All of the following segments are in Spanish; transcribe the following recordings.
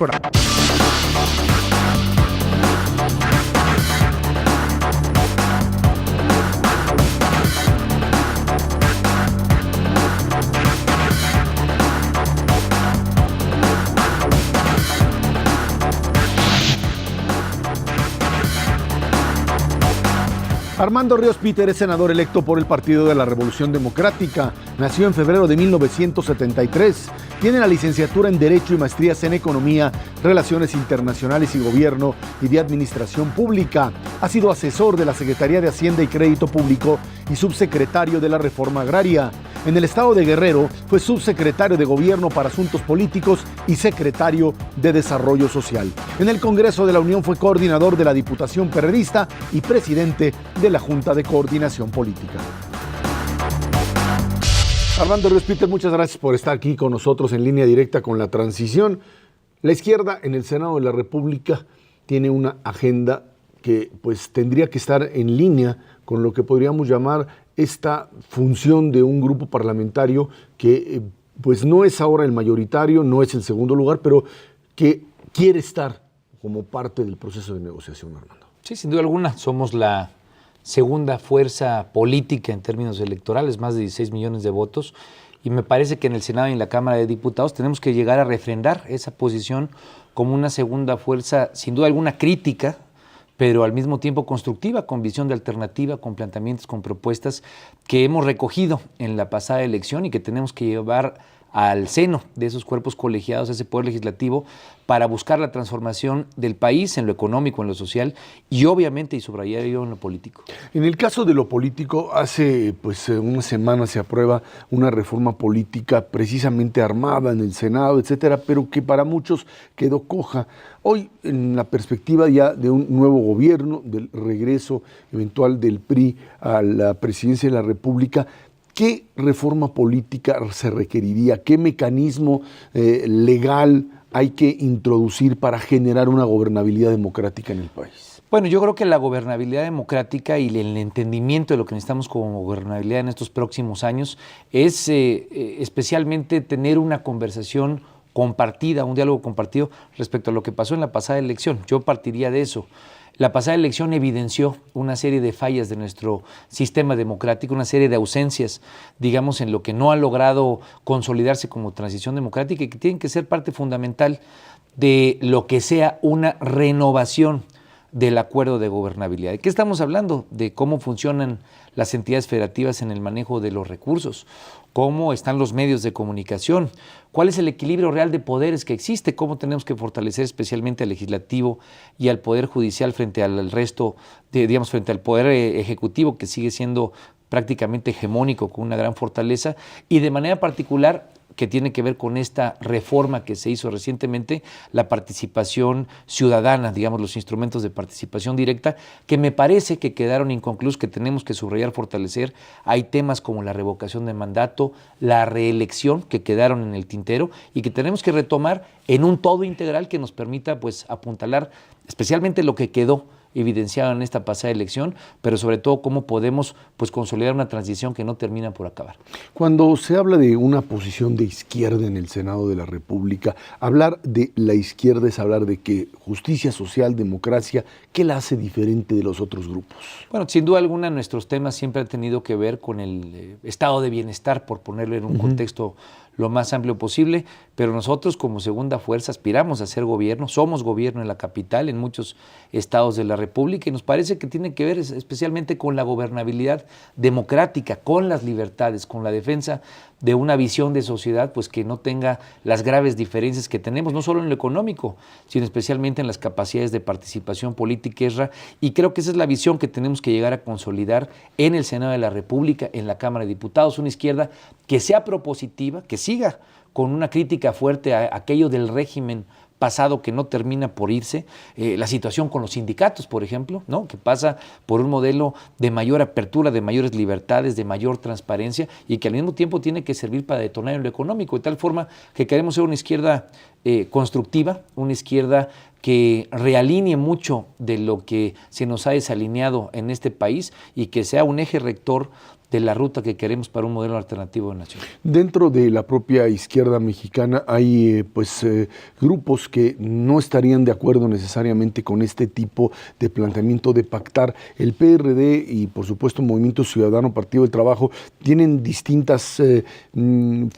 programa. Armando Ríos Peter es senador electo por el Partido de la Revolución Democrática. Nació en febrero de 1973. Tiene la licenciatura en Derecho y maestrías en Economía, Relaciones Internacionales y Gobierno y de Administración Pública. Ha sido asesor de la Secretaría de Hacienda y Crédito Público y subsecretario de la Reforma Agraria. En el estado de Guerrero fue subsecretario de Gobierno para Asuntos Políticos y secretario de Desarrollo Social. En el Congreso de la Unión fue coordinador de la Diputación Perredista y presidente de la Junta de Coordinación Política. Armando Ríos Peter, muchas gracias por estar aquí con nosotros en línea directa con la transición. La izquierda en el Senado de la República tiene una agenda que pues tendría que estar en línea con lo que podríamos llamar esta función de un grupo parlamentario que pues no es ahora el mayoritario, no es el segundo lugar, pero que quiere estar como parte del proceso de negociación, Armando. Sí, sin duda alguna, somos la segunda fuerza política en términos electorales, más de 16 millones de votos, y me parece que en el Senado y en la Cámara de Diputados tenemos que llegar a refrendar esa posición como una segunda fuerza, sin duda alguna crítica, pero al mismo tiempo constructiva, con visión de alternativa, con planteamientos, con propuestas que hemos recogido en la pasada elección y que tenemos que llevar al seno de esos cuerpos colegiados, ese poder legislativo, para buscar la transformación del país en lo económico, en lo social y obviamente, y subrayar yo, en lo político. En el caso de lo político, hace una semana se aprueba una reforma política precisamente armada en el Senado, etcétera, pero que para muchos quedó coja. Hoy, en la perspectiva ya de un nuevo gobierno, del regreso eventual del PRI a la presidencia de la República, ¿qué reforma política se requeriría? ¿Qué mecanismo legal hay que introducir para generar una gobernabilidad democrática en el país? Bueno, yo creo que la gobernabilidad democrática y el entendimiento de lo que necesitamos como gobernabilidad en estos próximos años es especialmente tener una conversación compartida, un diálogo compartido respecto a lo que pasó en la pasada elección. Yo partiría de eso. La pasada elección evidenció una serie de fallas de nuestro sistema democrático, una serie de ausencias, digamos, en lo que no ha logrado consolidarse como transición democrática y que tienen que ser parte fundamental de lo que sea una renovación del acuerdo de gobernabilidad. ¿De qué estamos hablando? De cómo funcionan las entidades federativas en el manejo de los recursos, cómo están los medios de comunicación, cuál es el equilibrio real de poderes que existe, cómo tenemos que fortalecer especialmente al legislativo y al poder judicial frente al resto, frente al poder ejecutivo que sigue siendo prácticamente hegemónico con una gran fortaleza y de manera particular que tiene que ver con esta reforma que se hizo recientemente, la participación ciudadana, digamos, los instrumentos de participación directa, que me parece que quedaron inconclusos, que tenemos que subrayar, fortalecer. Hay temas como la revocación de mandato, la reelección, que quedaron en el tintero y que tenemos que retomar en un todo integral que nos permita pues apuntalar especialmente lo que quedó evidenciado en esta pasada elección, pero sobre todo cómo podemos pues consolidar una transición que no termina por acabar. Cuando se habla de una posición de izquierda en el Senado de la República, hablar de la izquierda es hablar de que justicia social, democracia, ¿qué la hace diferente de los otros grupos? Bueno, sin duda alguna nuestros temas siempre han tenido que ver con el estado de bienestar, por ponerlo en un contexto lo más amplio posible, pero nosotros como segunda fuerza aspiramos a ser gobierno, somos gobierno en la capital, en muchos estados de la República, y nos parece que tiene que ver especialmente con la gobernabilidad democrática, con las libertades, con la defensa de una visión de sociedad pues que no tenga las graves diferencias que tenemos, no solo en lo económico, sino especialmente en las capacidades de participación política, y creo que esa es la visión que tenemos que llegar a consolidar en el Senado de la República, en la Cámara de Diputados, una izquierda que sea propositiva, que siga con una crítica fuerte a aquello del régimen pasado que no termina por irse, la situación con los sindicatos, por ejemplo, ¿no? Que pasa por un modelo de mayor apertura, de mayores libertades, de mayor transparencia y que al mismo tiempo tiene que servir para detonar en lo económico, de tal forma que queremos ser una izquierda constructiva, una izquierda que realinee mucho de lo que se nos ha desalineado en este país y que sea un eje rector de la ruta que queremos para un modelo alternativo de nación. Dentro de la propia izquierda mexicana hay grupos que no estarían de acuerdo necesariamente con este tipo de planteamiento de pactar. El PRD y por supuesto Movimiento Ciudadano, Partido del Trabajo, tienen distintas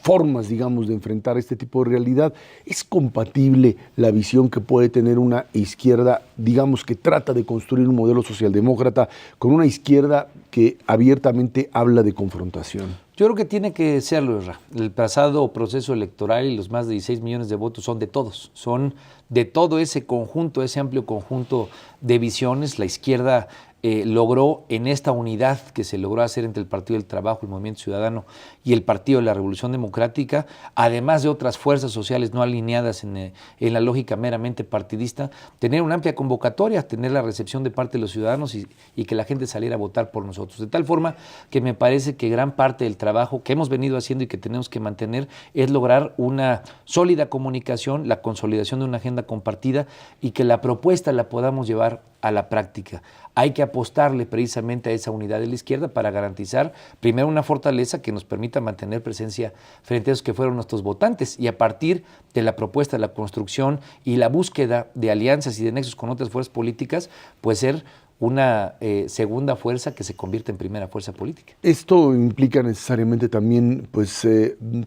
formas, digamos, de enfrentar este tipo de realidad. ¿Es compatible la visión que puede tener una izquierda, digamos, que trata de construir un modelo socialdemócrata con una izquierda que abiertamente habla de confrontación? Yo creo que tiene que serlo, Isra. El pasado proceso electoral y los más de 16 millones de votos son de todos, son de todo ese conjunto, ese amplio conjunto de visiones. La izquierda logró en esta unidad que se logró hacer entre el Partido del Trabajo, el Movimiento Ciudadano y el Partido de la Revolución Democrática, además de otras fuerzas sociales no alineadas en la lógica meramente partidista, tener una amplia convocatoria, tener la recepción de parte de los ciudadanos y que la gente saliera a votar por nosotros. De tal forma que me parece que gran parte del trabajo que hemos venido haciendo y que tenemos que mantener es lograr una sólida comunicación, la consolidación de una agenda compartida y que la propuesta la podamos llevar a la práctica. Hay que apostarle precisamente a esa unidad de la izquierda para garantizar primero una fortaleza que nos permita mantener presencia frente a esos que fueron nuestros votantes y a partir de la propuesta, la construcción y la búsqueda de alianzas y de nexos con otras fuerzas políticas, pues ser una segunda fuerza que se convierte en primera fuerza política. Esto implica necesariamente también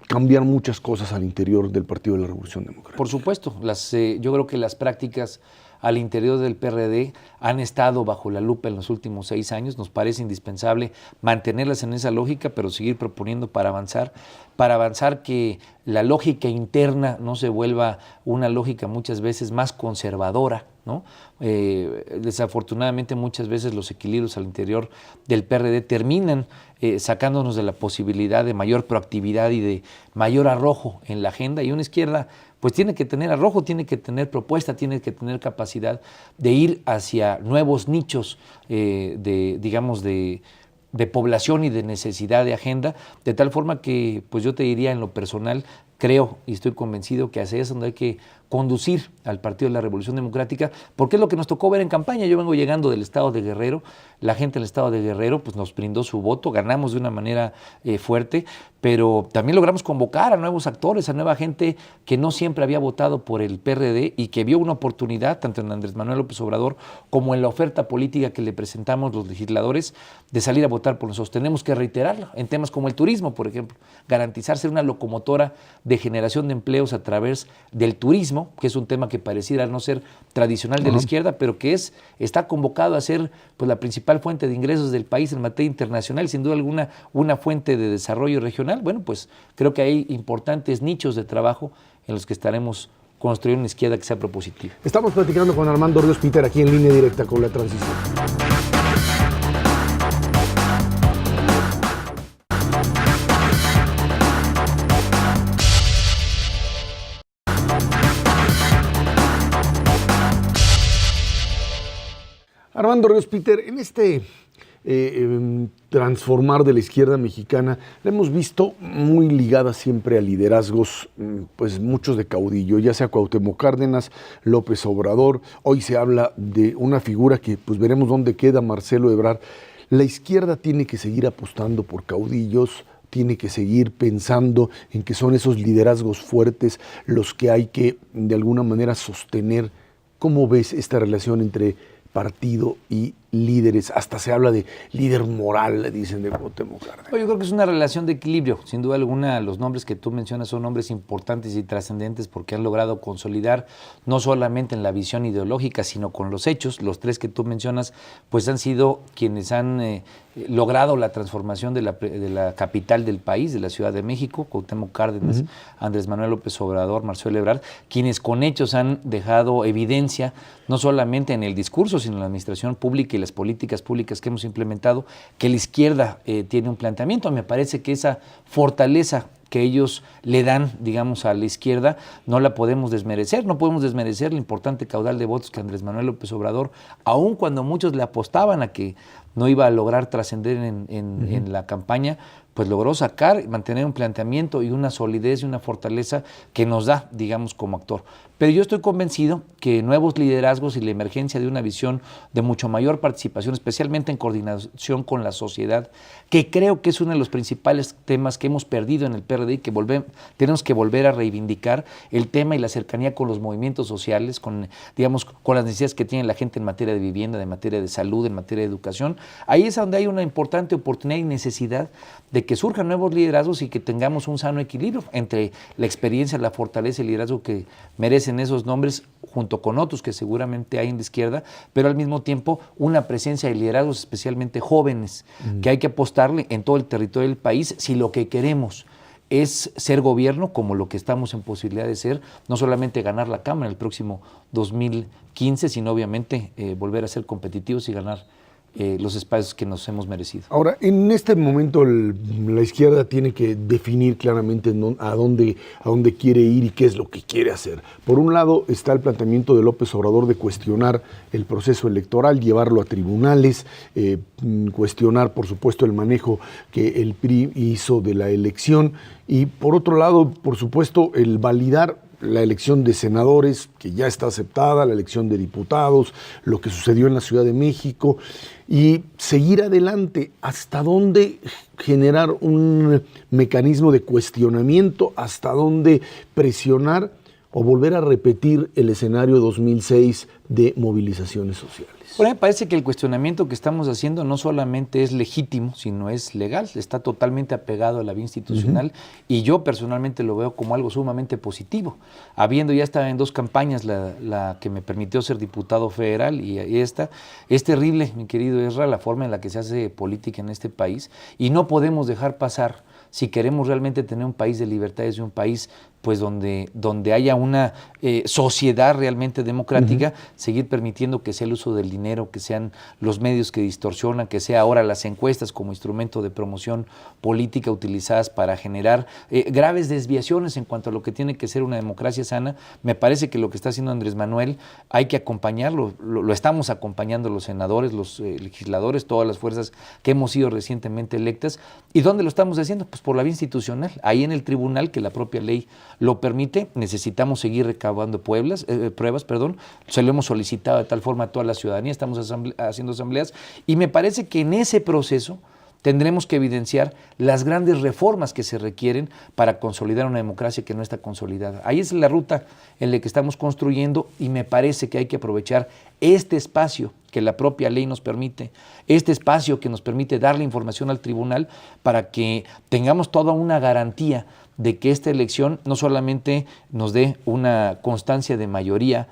cambiar muchas cosas al interior del Partido de la Revolución Democrática. Por supuesto, yo creo que las prácticas al interior del PRD han estado bajo la lupa en los últimos 6 años. Nos parece indispensable mantenerlas en esa lógica, pero seguir proponiendo para avanzar que la lógica interna no se vuelva una lógica muchas veces más conservadora, ¿no? Desafortunadamente muchas veces los equilibrios al interior del PRD terminan sacándonos de la posibilidad de mayor proactividad y de mayor arrojo en la agenda, y una izquierda pues tiene que tener arrojo, tiene que tener propuesta, tiene que tener capacidad de ir hacia nuevos nichos de población y de necesidad de agenda, de tal forma que pues yo te diría en lo personal, creo y estoy convencido que hacia eso es donde hay que conducir al Partido de la Revolución Democrática, porque es lo que nos tocó ver en campaña. Yo vengo llegando del estado de Guerrero, la gente del estado de Guerrero pues nos brindó su voto, ganamos de una manera fuerte, pero también logramos convocar a nuevos actores, a nueva gente que no siempre había votado por el PRD y que vio una oportunidad, tanto en Andrés Manuel López Obrador como en la oferta política que le presentamos los legisladores, de salir a votar por nosotros. Tenemos que reiterarlo en temas como el turismo, por ejemplo, garantizar ser una locomotora de generación de empleos a través del turismo, que es un tema que pareciera no ser tradicional de la izquierda, pero que está convocado a ser pues, la principal fuente de ingresos del país en materia internacional, sin duda alguna una fuente de desarrollo regional. Bueno, pues creo que hay importantes nichos de trabajo en los que estaremos construyendo una izquierda que sea propositiva. Estamos platicando con Armando Ríos Peter aquí en Línea Directa con la Transición. Armando Ríos Peter, en este transformar de la izquierda mexicana, la hemos visto muy ligada siempre a liderazgos, pues muchos de caudillo, ya sea Cuauhtémoc Cárdenas, López Obrador. Hoy se habla de una figura que pues veremos dónde queda, Marcelo Ebrard. La izquierda tiene que seguir apostando por caudillos, tiene que seguir pensando en que son esos liderazgos fuertes los que hay que de alguna manera sostener. ¿Cómo ves esta relación entre partido y líderes? Hasta se habla de líder moral, le dicen de Cuauhtémoc Cárdenas. Yo creo que es una relación de equilibrio. Sin duda alguna, los nombres que tú mencionas son nombres importantes y trascendentes porque han logrado consolidar no solamente en la visión ideológica, sino con los hechos. Los 3 que tú mencionas, pues han sido quienes han logrado la transformación de la capital del país, de la Ciudad de México, Cuauhtémoc Cárdenas, Andrés Manuel López Obrador, Marcelo Ebrard, quienes con hechos han dejado evidencia, no solamente en el discurso, sino en la administración pública y las políticas públicas que hemos implementado, que la izquierda tiene un planteamiento. Me parece que esa fortaleza que ellos le dan, digamos, a la izquierda, no la podemos desmerecer. No podemos desmerecer el importante caudal de votos que Andrés Manuel López Obrador, aun cuando muchos le apostaban a que no iba a lograr trascender en la campaña, pues logró sacar, mantener un planteamiento y una solidez y una fortaleza que nos da, digamos, como actor. pero yo estoy convencido que nuevos liderazgos y la emergencia de una visión de mucho mayor participación, especialmente en coordinación con la sociedad, que creo que es uno de los principales temas que hemos perdido en el PRD y que tenemos que volver a reivindicar, el tema y la cercanía con los movimientos sociales, con las necesidades que tiene la gente en materia de vivienda, en materia de salud, en materia de educación. Ahí es donde hay una importante oportunidad y necesidad de que surjan nuevos liderazgos y que tengamos un sano equilibrio entre la experiencia, la fortaleza y el liderazgo que merecen esos nombres, junto con otros que seguramente hay en la izquierda, pero al mismo tiempo una presencia de liderazgos especialmente jóvenes, que hay que apostarle en todo el territorio del país si lo que queremos es ser gobierno, como lo que estamos en posibilidad de ser, no solamente ganar la Cámara el próximo 2015, sino obviamente volver a ser competitivos y ganar los espacios que nos hemos merecido. Ahora, en este momento la izquierda tiene que definir claramente a dónde quiere ir y qué es lo que quiere hacer. Por un lado está el planteamiento de López Obrador de cuestionar el proceso electoral, llevarlo a tribunales, cuestionar, por supuesto, el manejo que el PRI hizo de la elección y, por otro lado, por supuesto, el validar la elección de senadores, que ya está aceptada, la elección de diputados, lo que sucedió en la Ciudad de México, y seguir adelante. ¿Hasta dónde generar un mecanismo de cuestionamiento? ¿Hasta dónde presionar o volver a repetir el escenario 2006 de movilizaciones sociales? Bueno, me parece que el cuestionamiento que estamos haciendo no solamente es legítimo, sino es legal, está totalmente apegado a la vía institucional y yo personalmente lo veo como algo sumamente positivo. Habiendo ya estado en 2 campañas, la que me permitió ser diputado federal y esta, es terrible, mi querido Ezra, la forma en la que se hace política en este país y no podemos dejar pasar, si queremos realmente tener un país de libertades y un país pues donde haya una sociedad realmente democrática, seguir permitiendo que sea el uso del dinero, que sean los medios que distorsionan, que sea ahora las encuestas como instrumento de promoción política utilizadas para generar graves desviaciones en cuanto a lo que tiene que ser una democracia sana. Me parece que lo que está haciendo Andrés Manuel hay que acompañarlo, lo estamos acompañando los senadores, los legisladores, todas las fuerzas que hemos sido recientemente electas. ¿Y dónde lo estamos haciendo? Pues por la vía institucional, ahí en el tribunal, que la propia ley lo permite. Necesitamos seguir recabando pruebas, se lo hemos solicitado de tal forma a toda la ciudadanía, estamos haciendo asambleas y me parece que en ese proceso tendremos que evidenciar las grandes reformas que se requieren para consolidar una democracia que no está consolidada. Ahí es la ruta en la que estamos construyendo y me parece que hay que aprovechar este espacio que la propia ley nos permite, este espacio que nos permite darle información al tribunal para que tengamos toda una garantía de que esta elección no solamente nos dé una constancia de mayoría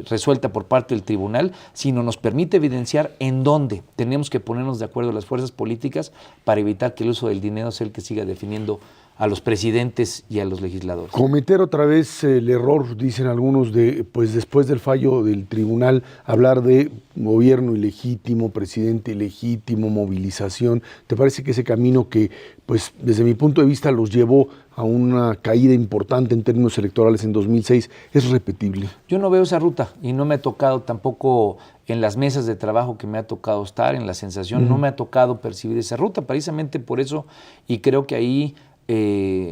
resuelta por parte del tribunal, sino nos permite evidenciar en dónde tenemos que ponernos de acuerdo las fuerzas políticas para evitar que el uso del dinero sea el que siga definiendo a los presidentes y a los legisladores. Cometer otra vez el error, dicen algunos, de pues después del fallo del tribunal, hablar de gobierno ilegítimo, presidente ilegítimo, movilización. ¿Te parece que ese camino que, pues desde mi punto de vista, los llevó a una caída importante en términos electorales en 2006, es repetible? Yo no veo esa ruta y no me ha tocado tampoco en las mesas de trabajo que me ha tocado estar, en la sensación, no me ha tocado percibir esa ruta, precisamente por eso, y creo que ahí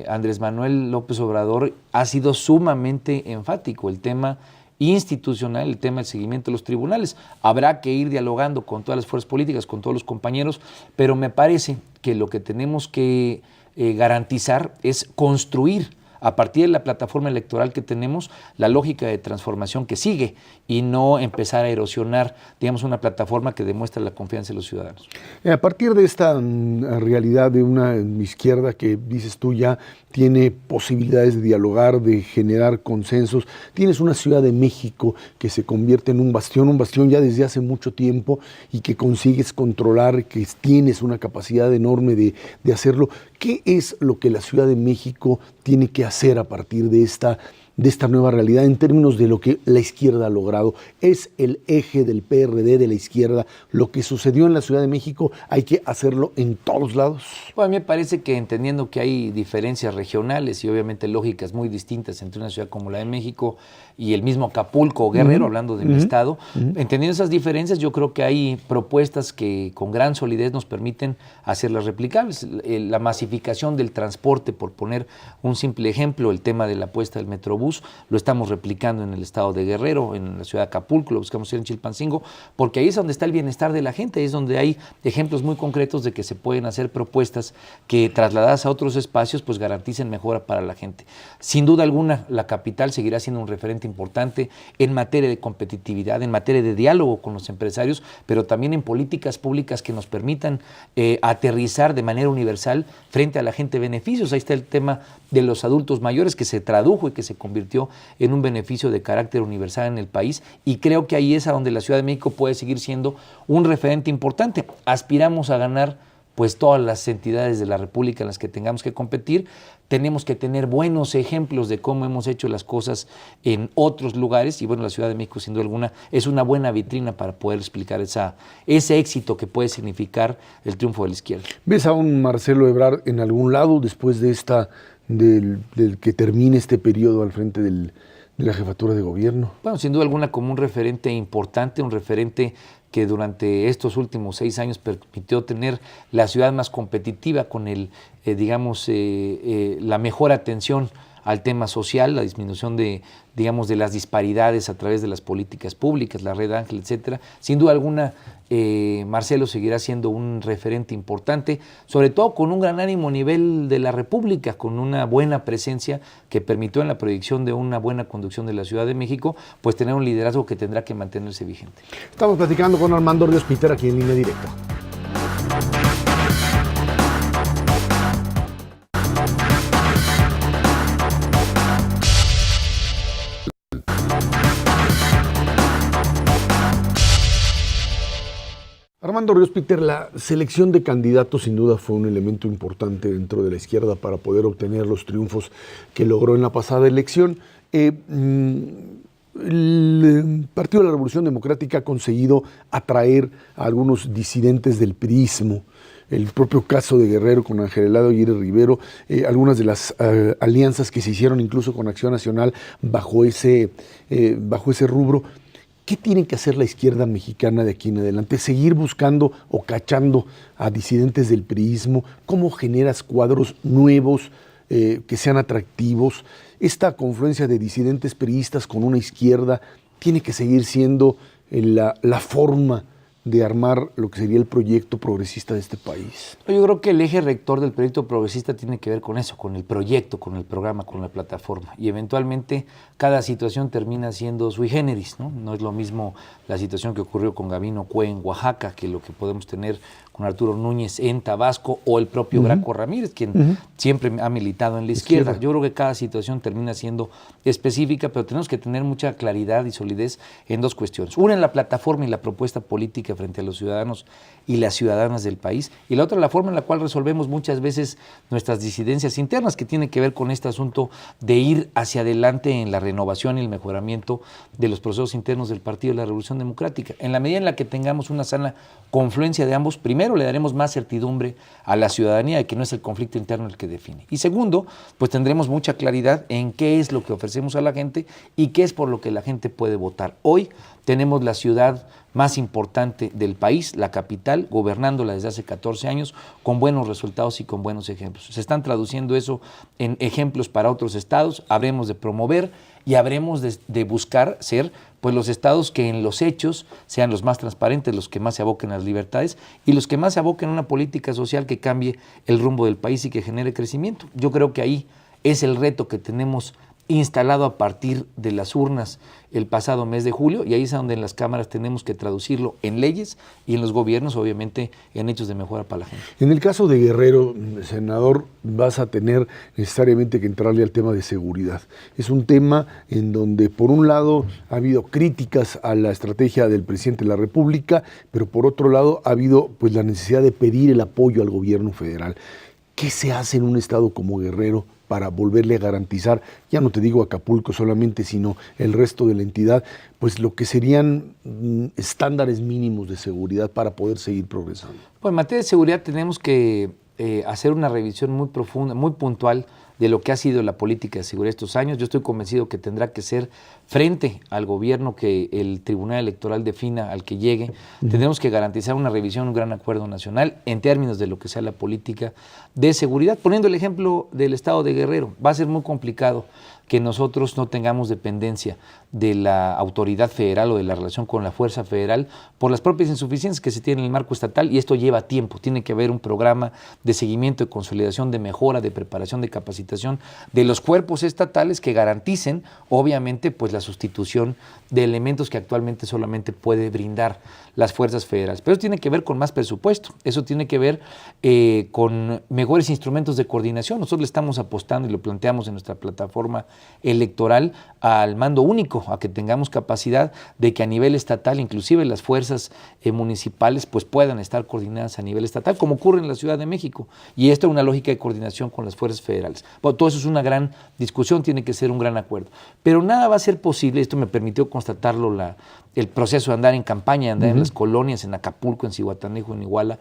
Andrés Manuel López Obrador ha sido sumamente enfático. El tema institucional, el tema del seguimiento de los tribunales. Habrá que ir dialogando con todas las fuerzas políticas, con todos los compañeros, pero me parece que lo que tenemos que garantizar es construir a partir de la plataforma electoral que tenemos, la lógica de transformación que sigue y no empezar a erosionar, digamos, una plataforma que demuestra la confianza de los ciudadanos. A partir de esta realidad de una izquierda que dices tú ya tiene posibilidades de dialogar, de generar consensos, tienes una Ciudad de México que se convierte en un bastión ya desde hace mucho tiempo y que consigues controlar, que tienes una capacidad enorme de hacerlo. ¿Qué es lo que la Ciudad de México tiene que hacer a partir de esta nueva realidad en términos de lo que la izquierda ha logrado? ¿Es el eje del PRD, de la izquierda? Lo que sucedió en la Ciudad de México, ¿hay que hacerlo en todos lados? Bueno, a mí me parece que entendiendo que hay diferencias regionales y obviamente lógicas muy distintas entre una ciudad como la de México y el mismo Acapulco o Guerrero, hablando de mi estado, entendiendo esas diferencias, yo creo que hay propuestas que con gran solidez nos permiten hacerlas replicables. La masificación del transporte, por poner un simple ejemplo, el tema de la apuesta del Metrobús, autobús, lo estamos replicando en el estado de Guerrero, en la ciudad de Acapulco, lo buscamos hacer en Chilpancingo, porque ahí es donde está el bienestar de la gente, ahí es donde hay ejemplos muy concretos de que se pueden hacer propuestas que trasladadas a otros espacios pues garanticen mejora para la gente. Sin duda alguna, la capital seguirá siendo un referente importante en materia de competitividad, en materia de diálogo con los empresarios, pero también en políticas públicas que nos permitan aterrizar de manera universal frente a la gente beneficios. Ahí está el tema de los adultos mayores que se tradujo y que se convirtió en un beneficio de carácter universal en el país, y creo que ahí es a donde la Ciudad de México puede seguir siendo un referente importante. Aspiramos a ganar pues todas las entidades de la República en las que tengamos que competir. Tenemos que tener buenos ejemplos de cómo hemos hecho las cosas en otros lugares, y bueno, la Ciudad de México sin duda alguna es una buena vitrina para poder explicar ese éxito que puede significar el triunfo de la izquierda. ¿Ves a un Marcelo Ebrard en algún lado después de del que termine este periodo al frente de la jefatura de gobierno? Bueno, sin duda alguna como un referente importante, un referente que durante estos últimos 6 años permitió tener la ciudad más competitiva con la mejor atención al tema social, la disminución de las disparidades a través de las políticas públicas, la Red Ángel, etcétera. Sin duda alguna, Marcelo seguirá siendo un referente importante, sobre todo con un gran ánimo a nivel de la República, con una buena presencia que permitió en la proyección de una buena conducción de la Ciudad de México, pues tener un liderazgo que tendrá que mantenerse vigente. Estamos platicando con Armando Ríos Peter aquí en Línea Directa. Armando Ríos Peter, la selección de candidatos sin duda fue un elemento importante dentro de la izquierda para poder obtener los triunfos que logró en la pasada elección. El Partido de la Revolución Democrática ha conseguido atraer a algunos disidentes del priismo. El propio caso de Guerrero con Ángel Helado Aguirre Rivero, algunas de las alianzas que se hicieron incluso con Acción Nacional bajo ese rubro. ¿Qué tiene que hacer la izquierda mexicana de aquí en adelante? ¿Seguir buscando o cachando a disidentes del priismo? ¿Cómo generas cuadros nuevos que sean atractivos? Esta confluencia de disidentes priistas con una izquierda tiene que seguir siendo la forma de armar lo que sería el proyecto progresista de este país. Yo creo que el eje rector del proyecto progresista tiene que ver con eso, con el proyecto, con el programa, con la plataforma. Y eventualmente cada situación termina siendo sui generis, ¿no? No es lo mismo la situación que ocurrió con Gabino Cue en Oaxaca que lo que podemos tener con Arturo Núñez en Tabasco o el propio Graco Ramírez, quien siempre ha militado en la izquierda. Yo creo que cada situación termina siendo específica, pero tenemos que tener mucha claridad y solidez en dos cuestiones. Una en la plataforma y la propuesta política frente a los ciudadanos y las ciudadanas del país, y la otra la forma en la cual resolvemos muchas veces nuestras disidencias internas, que tiene que ver con este asunto de ir hacia adelante en la renovación y el mejoramiento de los procesos internos del Partido de la Revolución Democrática. En la medida en la que tengamos una sana confluencia de ambos, primero le daremos más certidumbre a la ciudadanía de que no es el conflicto interno el que define. Y segundo, pues tendremos mucha claridad en qué es lo que ofrecemos a la gente y qué es por lo que la gente puede votar. Hoy tenemos la ciudad más importante del país, la capital, gobernándola desde hace 14 años, con buenos resultados y con buenos ejemplos. Se están traduciendo eso en ejemplos para otros estados, habremos de promover y habremos de buscar ser pues los estados que en los hechos sean los más transparentes, los que más se aboquen a las libertades y los que más se aboquen a una política social que cambie el rumbo del país y que genere crecimiento. Yo creo que ahí es el reto que tenemos instalado a partir de las urnas el pasado mes de julio, y ahí es donde en las cámaras tenemos que traducirlo en leyes y en los gobiernos, obviamente, en hechos de mejora para la gente. En el caso de Guerrero, senador, vas a tener necesariamente que entrarle al tema de seguridad. Es un tema en donde, por un lado, ha habido críticas a la estrategia del presidente de la República, pero por otro lado, ha habido pues la necesidad de pedir el apoyo al gobierno federal. ¿Qué se hace en un estado como Guerrero para volverle a garantizar, ya no te digo Acapulco solamente, sino el resto de la entidad, pues lo que serían estándares mínimos de seguridad para poder seguir progresando? Pues en materia de seguridad tenemos que hacer una revisión muy profunda, muy puntual de lo que ha sido la política de seguridad estos años. Yo estoy convencido que tendrá que ser frente al gobierno que el Tribunal Electoral defina al que llegue. Tendremos que garantizar una revisión, un gran acuerdo nacional en términos de lo que sea la política de seguridad. Poniendo el ejemplo del estado de Guerrero, va a ser muy complicado que nosotros no tengamos dependencia de la autoridad federal o de la relación con la fuerza federal por las propias insuficiencias que se tienen en el marco estatal, y esto lleva tiempo. Tiene que haber un programa de seguimiento, de consolidación, de mejora, de preparación, de capacitación de los cuerpos estatales que garanticen, obviamente, pues la sustitución de elementos que actualmente solamente puede brindar las fuerzas federales. Pero eso tiene que ver con más presupuesto, eso tiene que ver con mejores instrumentos de coordinación. Nosotros le estamos apostando, y lo planteamos en nuestra plataforma electoral, al mando único, a que tengamos capacidad de que a nivel estatal, inclusive las fuerzas municipales, pues puedan estar coordinadas a nivel estatal, como ocurre en la Ciudad de México. Y esto es una lógica de coordinación con las fuerzas federales. Bueno, todo eso es una gran discusión, tiene que ser un gran acuerdo. Pero nada va a ser posible, esto me permitió constatarlo el proceso de andar en campaña, de andar en las colonias, en Acapulco, en Zihuatanejo, en Iguala,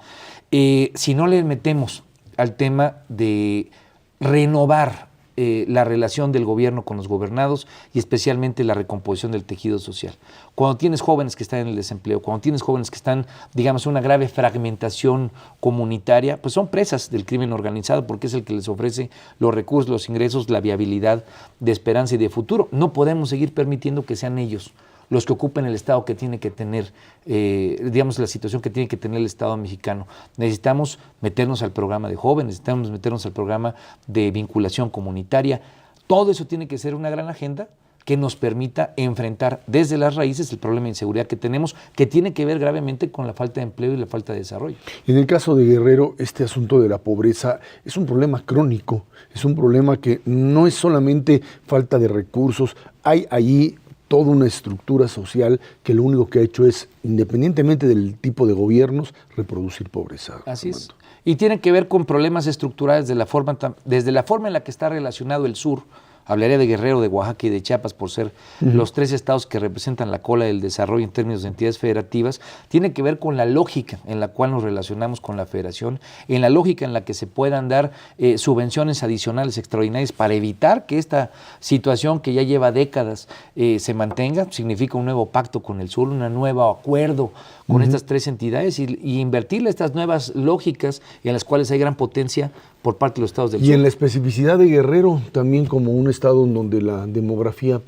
si no le metemos al tema de renovar la relación del gobierno con los gobernados y especialmente la recomposición del tejido social. Cuando tienes jóvenes que están en el desempleo, cuando tienes jóvenes que están, digamos, en una grave fragmentación comunitaria, pues son presas del crimen organizado porque es el que les ofrece los recursos, los ingresos, la viabilidad de esperanza y de futuro. No podemos seguir permitiendo que sean ellos los que ocupen el estado que tiene que tener, digamos, la situación que tiene que tener el Estado mexicano. Necesitamos meternos al programa de jóvenes, necesitamos meternos al programa de vinculación comunitaria. Todo eso tiene que ser una gran agenda que nos permita enfrentar desde las raíces el problema de inseguridad que tenemos, que tiene que ver gravemente con la falta de empleo y la falta de desarrollo. En el caso de Guerrero, este asunto de la pobreza es un problema crónico, es un problema que no es solamente falta de recursos, hay allí toda una estructura social que lo único que ha hecho es, independientemente del tipo de gobiernos, reproducir pobreza. Así es. Y tiene que ver con problemas estructurales desde la forma en la que está relacionado el sur. Hablaría de Guerrero, de Oaxaca y de Chiapas por ser los tres estados que representan la cola del desarrollo en términos de entidades federativas. Tiene que ver con la lógica en la cual nos relacionamos con la federación, en la lógica en la que se puedan dar subvenciones adicionales extraordinarias para evitar que esta situación que ya lleva décadas se mantenga. Significa un nuevo pacto con el sur, un nuevo acuerdo con estas tres entidades y invertirle estas nuevas lógicas en las cuales hay gran potencia por parte de los estados del sur. Y en la especificidad de Guerrero, también como un estado en donde la demografía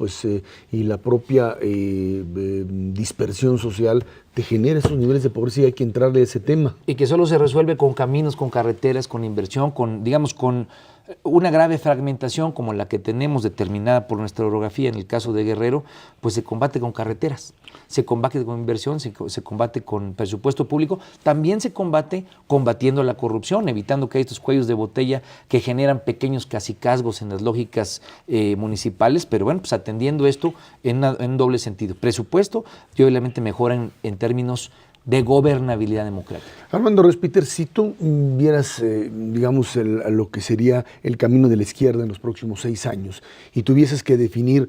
y la propia dispersión social te genera esos niveles de pobreza y hay que entrarle a ese tema. Y que solo se resuelve con caminos, con carreteras, con inversión, con una grave fragmentación como la que tenemos determinada por nuestra orografía en el caso de Guerrero, pues se combate con carreteras, se combate con inversión, se combate con presupuesto público, también se combate combatiendo la corrupción, evitando que hay estos cuellos de botella que generan pequeños cacicazgos en las lógicas municipales, pero bueno, pues atendiendo esto en doble sentido. Presupuesto y obviamente mejora en términos de gobernabilidad democrática. Armando Respiter, si tú vieras, digamos, lo que sería el camino de la izquierda en los próximos 6 años y tuvieses que definir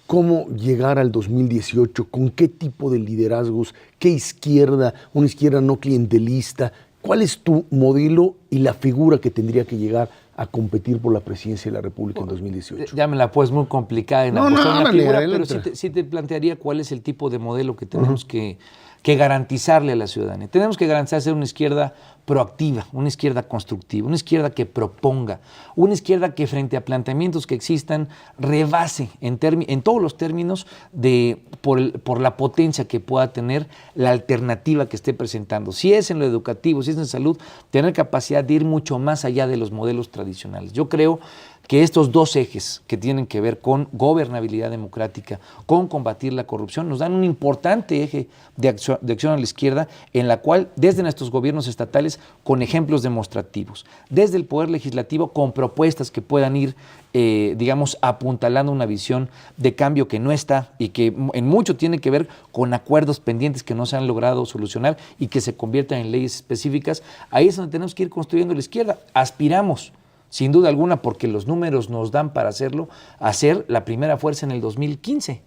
cómo llegar al 2018, con qué tipo de liderazgos, qué izquierda, una izquierda no clientelista, ¿cuál es tu modelo y la figura que tendría que llegar a competir por la presidencia de la República en 2018? Ya me la pues muy complicada en apostar una figura, pero sí te plantearía cuál es el tipo de modelo que tenemos que garantizarle a la ciudadanía. Tenemos que garantizar ser una izquierda proactiva, una izquierda constructiva, una izquierda que proponga, una izquierda que frente a planteamientos que existan rebase en todos los términos por la potencia que pueda tener la alternativa que esté presentando. Si es en lo educativo, si es en salud, tener capacidad de ir mucho más allá de los modelos tradicionales. Yo creo que estos dos ejes que tienen que ver con gobernabilidad democrática, con combatir la corrupción, nos dan un importante eje de acción a la izquierda en la cual desde nuestros gobiernos estatales con ejemplos demostrativos, desde el Poder Legislativo con propuestas que puedan ir, digamos, apuntalando una visión de cambio que no está y que en mucho tiene que ver con acuerdos pendientes que no se han logrado solucionar y que se conviertan en leyes específicas. Ahí es donde tenemos que ir construyendo la izquierda. Aspiramos, sin duda alguna, porque los números nos dan para hacerlo, a ser la primera fuerza en el 2015.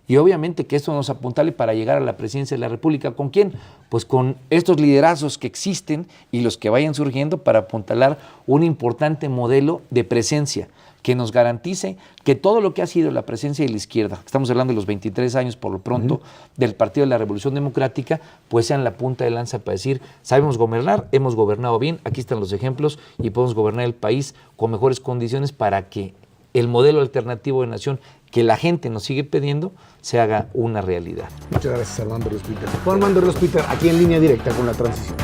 Y obviamente que esto nos apuntale para llegar a la presidencia de la República. ¿Con quién? Pues con estos liderazgos que existen y los que vayan surgiendo para apuntalar un importante modelo de presencia que nos garantice que todo lo que ha sido la presencia de la izquierda, estamos hablando de los 23 años por lo pronto, del Partido de la Revolución Democrática, pues sean la punta de lanza para decir, sabemos gobernar, hemos gobernado bien, aquí están los ejemplos y podemos gobernar el país con mejores condiciones para que el modelo alternativo de nación que la gente nos sigue pidiendo se haga una realidad. Muchas gracias, Armando Ríos Peter. Fue Armando Ríos Peter aquí en Línea Directa con La Transición.